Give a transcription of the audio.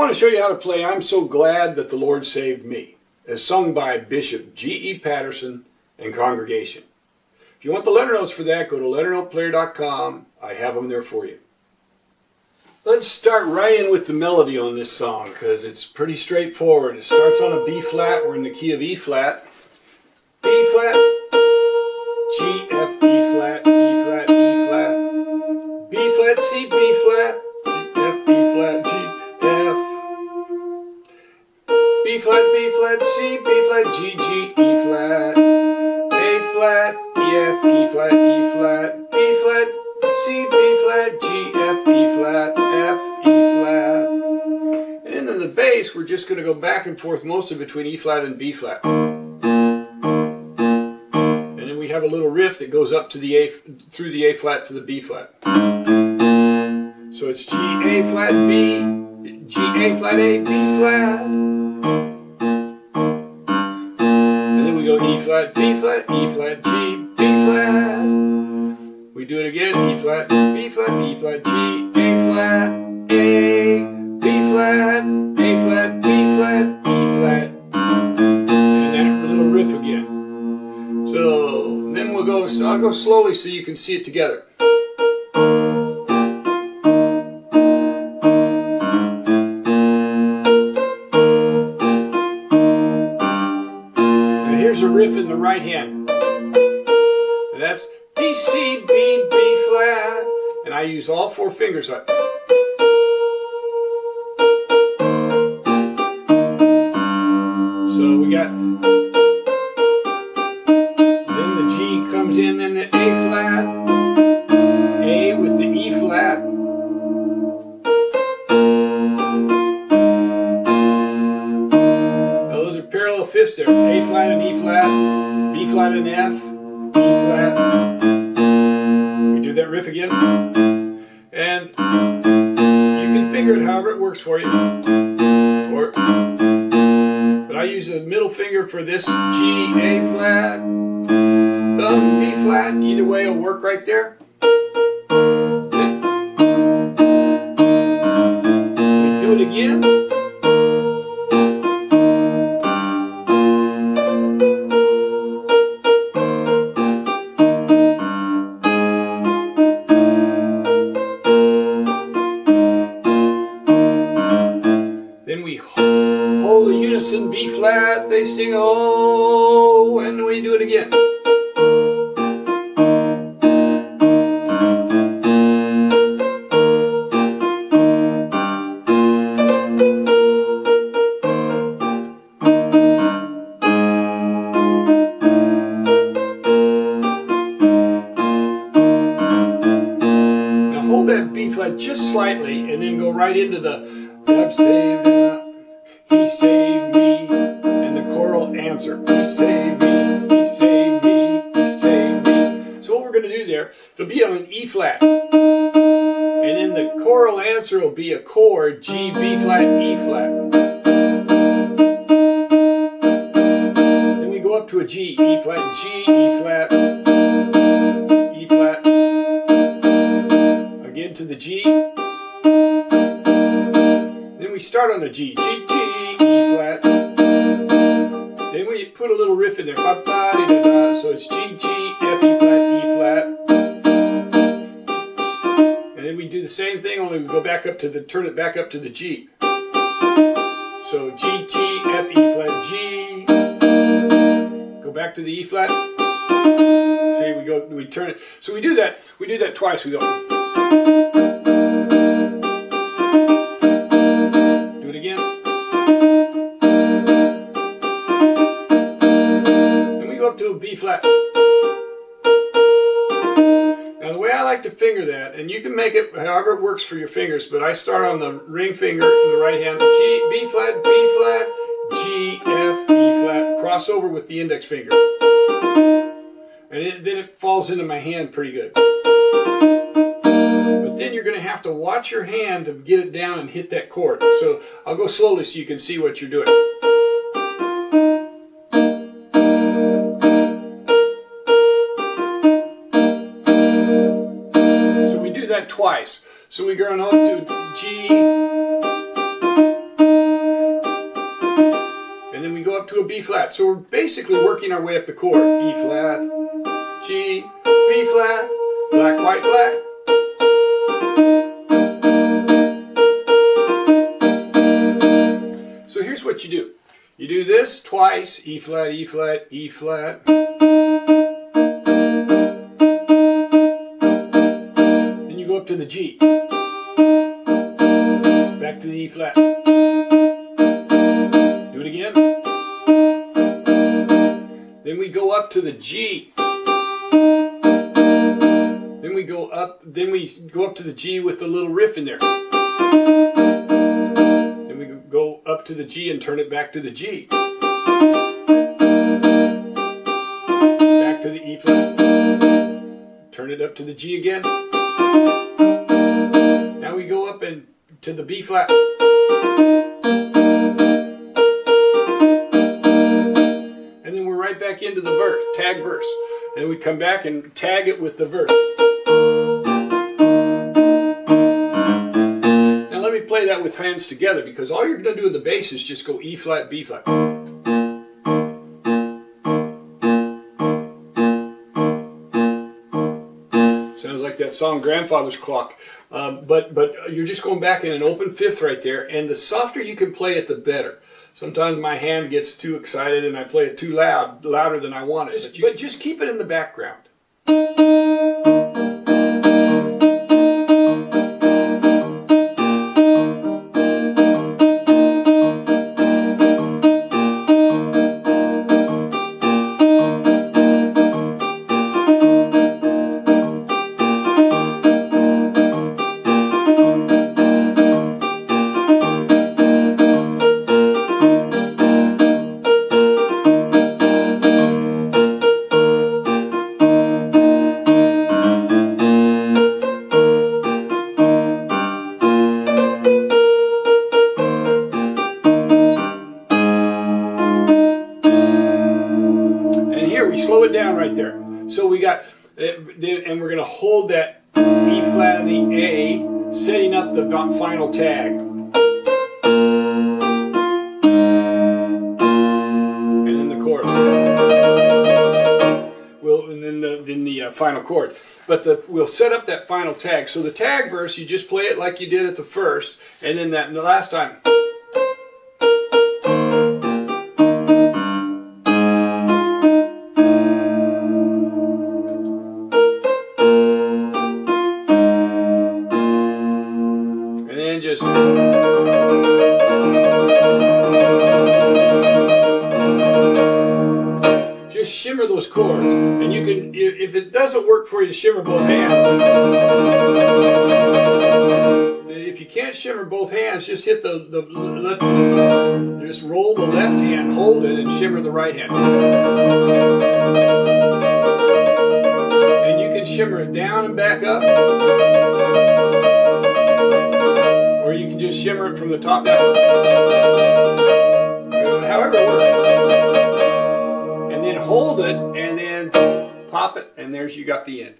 want to show you how to play I'm So Glad That the Lord Saved Me, as sung by Bishop G.E. Patterson and congregation. If you want the letter notes for that, go to LetterNotePlayer.com. I have them there for you. Let's start right in with the melody on this song because it's pretty straightforward. It starts on a B flat. We're in the key of E flat. B flat, G, F, E flat, E flat, E flat, B flat, C, B flat, F, E flat, G, F, B flat, C, B flat, G, G, E flat, A flat, E, F, E flat, E flat, B flat, C, B flat, G, F, E flat, F, E flat. And then in the bass, we're just going to go back and forth mostly between E flat and B flat. And then we have a little riff that goes up to the A, through the A flat to the B flat. So it's G, A flat, B, G, A flat, A, B flat. And then we go E flat, B flat, E flat, G, B flat. We do it again, E flat, B flat, E flat, G, A flat, A, B flat, A flat, B flat, E flat. And that little riff again. So then we'll go, I'll go slowly so you can see it together. Now here's a riff in the right hand. And that's D, C, B, B flat, and I use all four fingers up. So we got, then the G comes in, then the A flat, A with the E flat, now those are parallel fifths there, A flat and E flat, B flat and F, E flat. That riff again, and you can figure it however it works for you, but I use the middle finger for this G, A flat, thumb, B flat, either way will work right there. We do it again. Then we hold a unison B flat, they sing oh, and we do it again. Now hold that B flat just slightly and then go right into the I'm saved, he saved me, and the choral answer, he saved me, he saved me, he saved me. So what we're going to do there, it'll be on an E flat, and then the choral answer will be a chord, G, B flat, E flat. Then we go up to a G, E flat, G, E flat, E flat, again to the G. We start on a G, G, G, E flat. Then we put a little riff in there, ba, ba, da, da, da. So it's G, G, F, E flat, E flat. And then we do the same thing, only we go back up to the, turn it back up to the G. So G, G, F, E flat, G. Go back to the E flat. See, we turn it. So we do that twice. We go. To a B flat. Now the way I like to finger that, and you can make it however it works for your fingers, but I start on the ring finger in the right hand, G, B flat, B flat, G, F, E flat, cross over with the index finger. And then it falls into my hand pretty good. But then you're going to have to watch your hand to get it down and hit that chord. So I'll go slowly so you can see what you're doing. So we do that twice. So we go on to G, and then we go up to a B flat. So we're basically working our way up the chord. E flat, G, B flat, black, white, black. So here's what you do. You do this twice, E flat, E flat, E flat. Then you go up to the G. Back to the E flat. Do it again. Then we go up to the G. Then we go up to the G with the little riff in there. Then we go up to the G and turn it back to the G. Back to the E flat. Turn it up to the G again. Now we go up and to the B flat. And then we're right back into the verse, tag verse. And we come back and tag it with the verse. Now let me play that with hands together, because all you're going to do with the bass is just go E flat, B flat. Sounds like that song Grandfather's Clock. But you're just going back in an open fifth right there, and the softer you can play it, the better. Sometimes my hand gets too excited and I play it too loud, louder than I want it. But just keep it in the background. Slow it down right there. So we got, and we're going to hold that E flat and the A, setting up the final tag. And then the chorus. And then the final chord. But we'll set up that final tag. So the tag verse, you just play it like you did at the first, and then the last time. Just shimmer those chords, and you can, if it doesn't work for you to shimmer both hands, if you can't shimmer both hands, just hit just roll the left hand, hold it, and shimmer the right hand. And you can shimmer it down and back up, or you can just shimmer it from the top down. However it works. And then hold it, and then pop it, and there's you got the end.